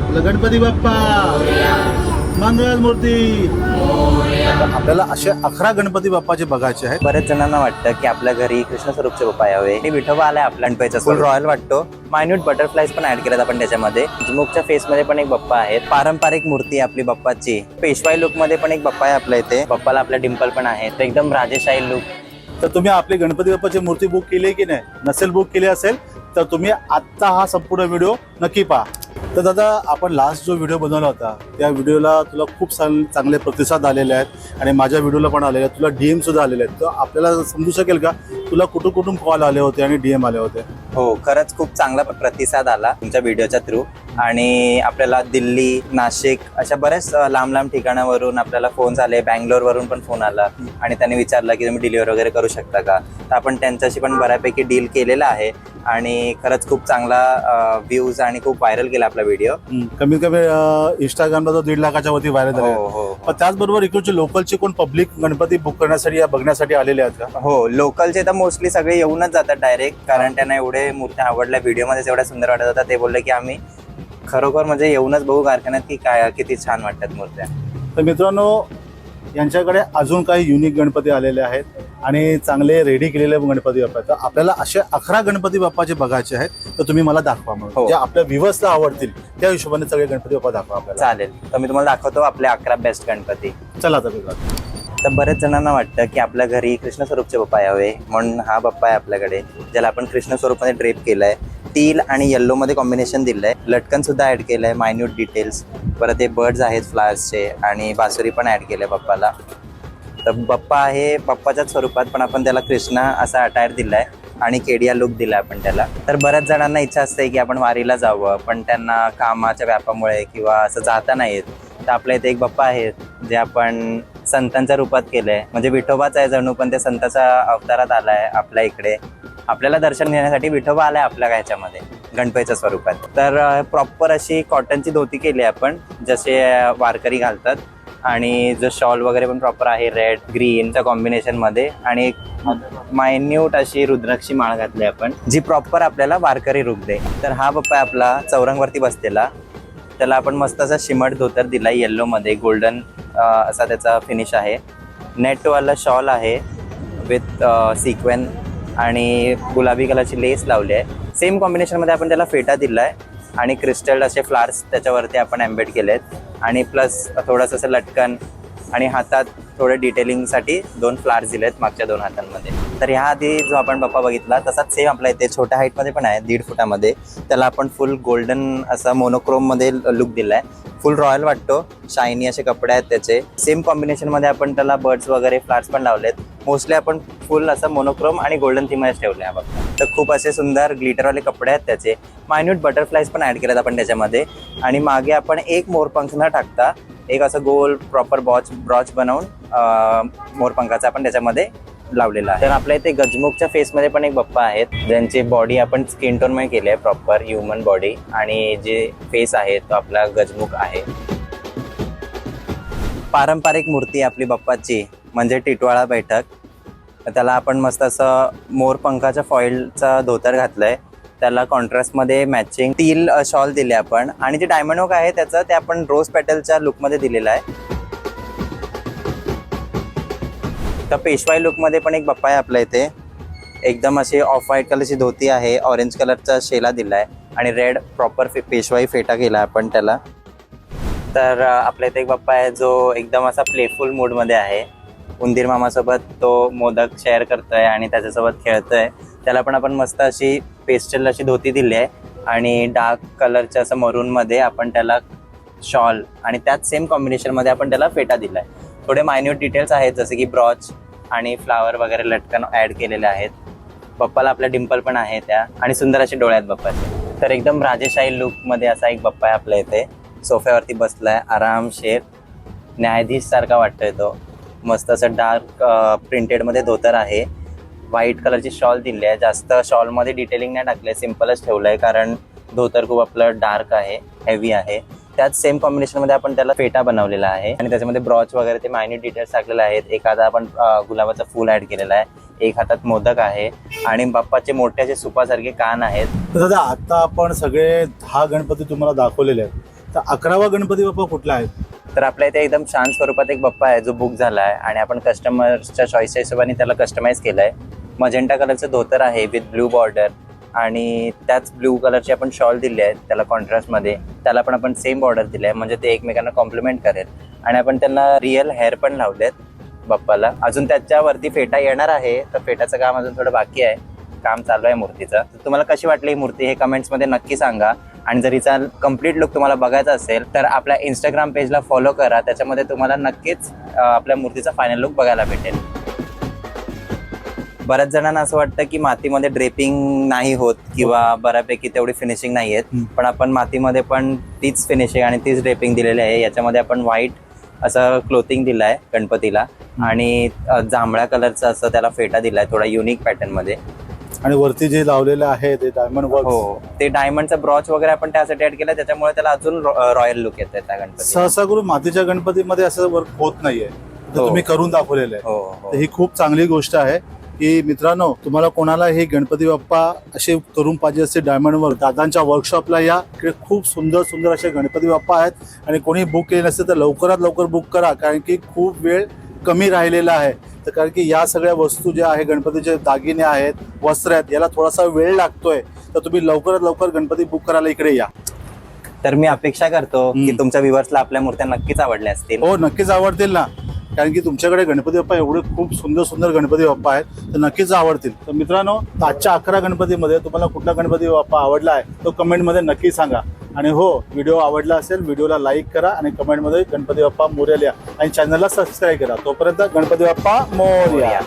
गणपती बाप्पा मंगल मूर्ती। आपल्याला असे 11 गणपती बाप्पाचे बघायचे आहेत। बरेच जणांना वाटतं की आपल्या घरी कृष्ण स्वरूपचे बाप्पा यावे आणि विठोबा आलाय आपल्या गणपतीचा फुल रॉयल वाटतो। मायन्यूट बटरफ्लाईज पण ऍड केलेत आपण त्याच्यामध्ये। झुमुकच्या फेस मध्ये पण एक बाप्पा आहे, पारंपरिक मूर्ती आपली बाप्पाची। पेशवाई लुक मध्ये पण एक बाप्पा आहे आपल्या इथे, बाप्पाला आपल्या डिंपल पण आहे, तर एकदम राजेशाही लुक। तर तुम्ही आपली गणपती बाप्पाची मूर्ती बुक केली की नाही? नसेल बुक केली असेल तर तुम्ही आत्ता हा संपूर्ण व्हिडिओ नक्की पहा। तर दादा, आपण लास्ट जो व्हिडिओ बनवला होता त्या व्हिडिओला तुला खूप चांगले प्रतिसाद आलेले आहेत आणि माझ्या व्हिडिओला पण आलेले आहेत, तुला DM सुद्धा आलेले आहेत। तर आपल्याला समजू शकेल का तुला कुठून कुठून कॉल आले होते आणि DM आले होते? हो, खरंच खूप चांगला प्रतिसाद आला तुमच्या व्हिडिओच्या थ्रू। आणि आपल्याला दिल्ली, नाशिक अशा बऱ्याच लांब लांब ठिकाणावरून आपल्याला फोन आले, बँगलोरवरून पण फोन आला आणि त्यांनी विचारलं की तुम्ही डिलिव्हरी वगैरे करू शकता का? तर आपण त्यांच्याशी पण बऱ्यापैकी डील केलेला आहे आणि खरंच खूप चांगला व्ह्यूज आणि खूप व्हायरल केला आपला व्हिडिओ। कमीत कमी इंस्टाग्रामला तो 1.5 लाखाच्या वरती व्हायरल झाला। हो, पण त्याचबरोबर इकडचे लोकलचे कोण पब्लिक गणपती बुक करण्यासाठी या बघण्यासाठी आलेले आहेत का? हो, लोकलचे तर मोस्टली सगळे येऊनच जातात डायरेक्ट, कारण त्यांना एवढे मूर्त्या आवडल्या, व्हिडिओमध्येच एवढ्या सुंदर वाटत होता। ते बोलले की आम्ही खरोखर म्हणजे येऊनच बघू कारखान्यात की काय किती छान वाटतात मूर्त्या। तर मित्रांनो, यांच्याकडे अजून काही युनिक गणपती आलेले आहेत आणि चांगले रेडी केलेले गणपती बाप्पा। तर आपल्याला असे 11 गणपती बाप्पाचे बघायचे आहेत, तर तुम्ही मला दाखवा मग। हो, जे आपल्या व्ह्यूअर्सला आवडतील त्या हिशोबाने सगळे गणपती बाप्पा दाखवा आपल्याला। चालेल, तर मी तुम्हाला दाखवतो आपले 11 बेस्ट गणपती। चला तर बघा। तर बरेच जणांना वाटतं की आपल्या घरी कृष्ण स्वरूपचे बाप्पा यावे, म्हणून हा बाप्पा आहे आपल्याकडे, ज्याला आपण कृष्ण स्वरूपाने ड्रेप केलाय। टील आणि येल्लो मध्ये कॉम्बिनेशन दिलंय, लटकन सुद्धा ऍड केलंय, मायन्यूट डिटेल्स। परत हे बर्ड्स आहेत फ्लावर्सचे आणि बासुरी पण ऍड केलंय बाप्पाला। तर बाप्पा आहे बाप्पाच्याच स्वरूपात, पण आपण त्याला कृष्णा असा अटायर दिलाय आणि केडिया लुक दिलाय आपण त्याला। तर बऱ्याच जणांना इच्छा असते की आपण वारीला जावं, पण त्यांना कामाच्या व्यापामुळे किंवा असं जाता नाही येत। तर आपल्या इथे एक बाप्पा आहेत जे आपण संतांच्या रूपात केलंय, म्हणजे विठोबाच आहे जणू, पण ते संतांच्या अवतारात आलाय आपल्या इकडे। आपल्याला दर्शन घेण्यासाठी विठोबा आलाय आपल्या ह्याच्यामध्ये गणपतीच्या स्वरूपात। तर प्रॉपर अशी कॉटनची धोती केली आपण, जसे वारकरी घालतात, आणि जो शॉल वगैरे पण प्रॉपर आहे रेड ग्रीनच्या कॉम्बिनेशन मध्ये, आणि एक मायन्यूट अशी रुद्राक्षी माळ घातली आपण, जी प्रॉपर आपल्याला वारकरी रूप दे। तर हा बाप्पा आहे आपला चौरंगवरती बसलेला, त्याला आपण मस्त असा शिमट धोतर दिला येल्लो मध्ये, गोल्डन असा त्याचा फिनिश आहे। नेटवाला शॉल आहे विथ सिक्वेन आणि गुलाबी कलरची लेस लावली आहे। सेम कॉम्बिनेशन मध्ये आपण त्याला फेटा दिलाय आणि क्रिस्टल असे फ्लावर्स त्याच्यावरती आपण एम्बेड केलेत, आणि प्लस थोडंसं असं लटकन आणि हातात थोडं डिटेलिंगसाठी 2 फ्लावर्स दिलेत मागच्या 2 हातांमध्ये। तर ह्या आधी जो आपण बाप्पा बघितला तसाच सेम आपल्या इथे छोट्या हाईटमध्ये पण आहे, 1.5 फुटामध्ये। त्याला आपण फुल गोल्डन असा मोनोक्रोम मध्ये लुक दिलाय, फुल रॉयल वाटतो, शायनी असे कपडे आहेत त्याचे। सेम कॉम्बिनेशन मध्ये आपण त्याला बर्ड्स वगैरे फ्लावर्स पण लावलेत। मोस्टली आपण फुल असं मोनोक्रोम आणि गोल्डन थीमच ठेवले आहे बाप्पा। तर खूप असे सुंदर ग्लिटरवाले कपडे आहेत त्याचे। मायन्यूट बटरफ्लाईज पण ऍड केलेत आपण त्याच्यामध्ये, आणि मागे आपण एक मोरपंख न टाकता एक असं गोल प्रॉपर ब्रॉच बनवून मोरपंखाचा आपण त्याच्यामध्ये लावलेला आहे। तर आपल्या इथे गजमुखच्या फेसमध्ये पण एक बाप्पा आहेत, ज्यांची बॉडी आपण स्किन टोन मध्ये केली आहे, प्रॉपर ह्युमन बॉडी, आणि जे फेस आहे तो आपला गजमुख आहे। पारंपरिक मूर्ती आपली बाप्पाची म्हणजे टिटवाळा बैठक। त्याला आपण मस्त असं मोरपंखाच्या फॉइलचा धोतर घातलंय, त्याला कॉन्ट्रास्टमध्ये मॅचिंग टील शॉल दिले आपण, आणि जे डायमंड वर्क आहे त्याचं ते आपण रोज पेटलच्या लुकमध्ये दिलेलं आहे। तर पेशवाई लुकमध्ये पण एक बाप्पा आहे आपल्या इथे, एकदम अशी ऑफ व्हाईट कलरची धोती आहे, ऑरेंज कलरचा शेला दिलाय आणि रेड प्रॉपर पेशवाई फेटा केला आपण त्याला। तर आपल्या इथे एक बाप्पा आहे जो एकदम असा प्लेफुल मूडमध्ये आहे, उंदीर मामासोबत तो मोदक शेअर करतोय आणि त्याच्यासोबत खेळतोय। त्याला पण आपण मस्त अशी पेस्टल अशी धोती दिली आहे आणि डार्क कलरच्या असं मरून मध्ये आपण त्याला शॉल, आणि त्याच सेम कॉम्बिनेशन मध्ये आपण त्याला फेटा दिलाय। थोडे मायन्यूट डिटेल्स आहेत जसे की ब्रॉच आणि फ्लावर वगैरे लटकन ऍड केलेले आहेत। बाप्पाला आपल्या डिंपल पण आहे त्या, आणि सुंदर असे डोळे आहेत बाप्पाचे। तर एकदम राजेशाही लुक मध्ये असा एक बाप्पा आहे आपल्या इथे, सोफ्यावरती बसलाय आरामशीर, न्यायाधीश सारखा वाटतोय तो। मस्त असं डार्क प्रिंटेड मध्ये धोतर आहे, व्हाईट कलरची शॉल दिली आहे, जास्त शॉल मध्ये डिटेलिंग नाही टाकले, सिम्पलच ठेवलंय कारण धोतर खूप आपलं डार्क आहे, हेवी आहे। त्याच सेम कॉम्बिनेशन मध्ये आपण त्याला फेटा बनवलेला आहे आणि त्याच्यामध्ये ब्रॉच वगैरे ते मायन्यूट डिटेल्स टाकलेले आहेत। एक हातात आपण गुलाबाचं फूल ऍड केलेलं आहे, एक हातात मोदक आहे, आणि बाप्पाचे मोठे असे सुपासारखे कान आहेत। तर दादा, आता आपण सगळे 10 गणपती तुम्हाला दाखवलेले आहेत, तर तर 11वा गणपती बाप्पा कुठला आहे? तर आपल्या इथे एकदम छान स्वरूपात एक बाप्पा आहे जो बुक झाला आहे आणि आपण कस्टमरच्या चॉईसच्या हिशोबाने त्याला कस्टमाइज केलं आहे. मजेंटा कलरचं धोतर आहे विथ ब्ल्यू बॉर्डर आणि त्याच ब्ल्यू कलरची आपण शॉल दिली आहे त्याला कॉन्ट्रास्टमध्ये. त्याला पण आपण सेम बॉर्डर दिली आहे म्हणजे ते एकमेकांना कॉम्प्लिमेंट करेल. आणि आपण त्यांना रिअल हेअर पण लावलेत बाप्पाला. अजून त्याच्यावरती फेटा येणार आहे, तर फेटाचं काम अजून थोडं बाकी आहे, काम चालू आहे मूर्तीचं. तर तुम्हाला कशी वाटली ही मूर्ती हे कमेंट्समध्ये नक्की सांगा. आणि जर हिचा कम्प्लीट लुक तुम्हाला बघायचा असेल तर आपल्या इंस्टाग्राम पेजला फॉलो करा, त्याच्यामध्ये तुम्हाला नक्कीच आपल्या मूर्तीचा फायनल लुक बघायला भेटेल. बऱ्याच जणांना असं वाटतं की मातीमध्ये ड्रेपिंग नाही होत किंवा बऱ्यापैकी तेवढी फिनिशिंग नाही येत, पण आपण मातीमध्ये पण तीच फिनिशिंग आणि तीच ड्रेपिंग दिलेली आहे. याच्यामध्ये आपण व्हाईट असं क्लोथिंग दिलं आहे गणपतीला आणि जांभळ्या कलरचा असं त्याला फेटा दिलाय थोडा युनिक पॅटर्न मध्ये. आणि वरती जे लावलेलं आहे ते डायमंड वर्क, हो ते डायमंडचा ब्रॉच वगैरे आपण त्यासाठी ऍड केला, त्याच्यामुळे त्याला अजून रॉयल लुक येतोय त्या गणपती. सहसा करून मातीच्या गणपतीमध्ये असं वर्क होत नाहीये, तर तुम्ही करून दाखवलेलं आहे. हो तर ही खूप चांगली गोष्ट आहे की मित्रांनो, तुम्हाला कोणाला हे गणपती बाप्पा असे करून पाहिजे असते डायमंड वर्क, दादांच्या वर्कशॉपला या. इकडे खूप सुंदर सुंदर असे गणपती बाप्पा आहेत. आणि कोणी बुक केले नसते तर लवकरात लवकर बुक करा, कारण की खूप वेळ कमी राहिलेला आहे. तर कारण की या सगळ्या वस्तू ज्या आहे, गणपतीचे दागिने आहेत, वस्त्र आहेत, याला थोडासा वेळ लागतोय. तर तुम्ही लवकरात लवकर गणपती बुक करायला इकडे या. तर मी अपेक्षा करतो की तुमच्या व्ह्युअर्सला आपल्या मूर्त्या नक्कीच आवडल्या असतील. हो नक्कीच आवडतील ना, कारण की तुमच्याकडे गणपती बाप्पा एवढे खूप सुंदर सुंदर गणपती बाप्पा आहेत, तर नक्कीच आवडतील. तर मित्रांनो, आजच्या 11 गणपतीमध्ये तुम्हाला कुठला गणपती बाप्पा आवडला आहे तो कमेंटमध्ये नक्की सांगा. आणि हो, व्हिडिओ आवडला असेल व्हिडिओला लाईक करा आणि कमेंटमध्ये गणपती बाप्पा मोरया लिहा आणि चॅनलला सबस्क्राईब करा. तोपर्यंत गणपती बाप्पा मोरया.